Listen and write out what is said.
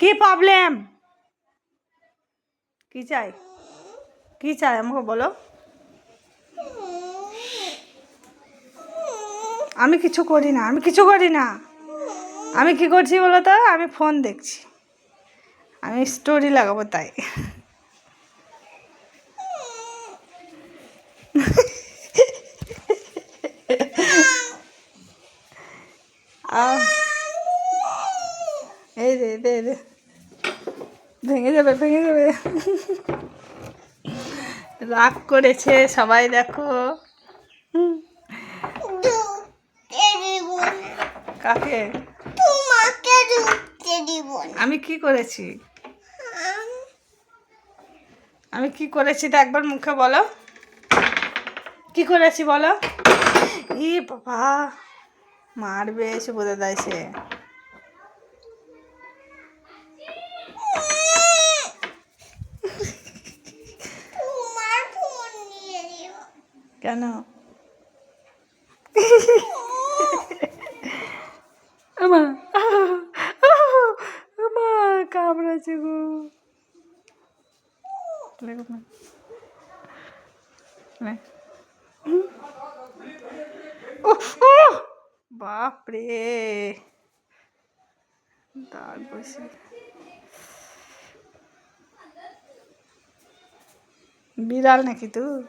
কি প্রবলেম? কি চাই? কি চাই আমাকে বলো। আমি কিছু করি না, আমি কিছু করি না। আমি কি করছি বলো তো? আমি ফোন দেখছি, আমি স্টোরি লাগাবো তাই। এই রে রে রে, ভেঙে যাবে ভেঙে যাবে। রাগ করেছে সবাই দেখো। কাকে? তোমাকে ঢুকতে দিব না। আমি কি করেছি? আমি কি করেছি তা একবার মুখে বলো। কি করেছি বলো? ই বাবা, মারবে এসে বোঝা দেয় সে। কেন? আমা আমা কামড়াচ্ছে গো। বাপরে, দাগ বসে। বিড়াল নাকি তুই?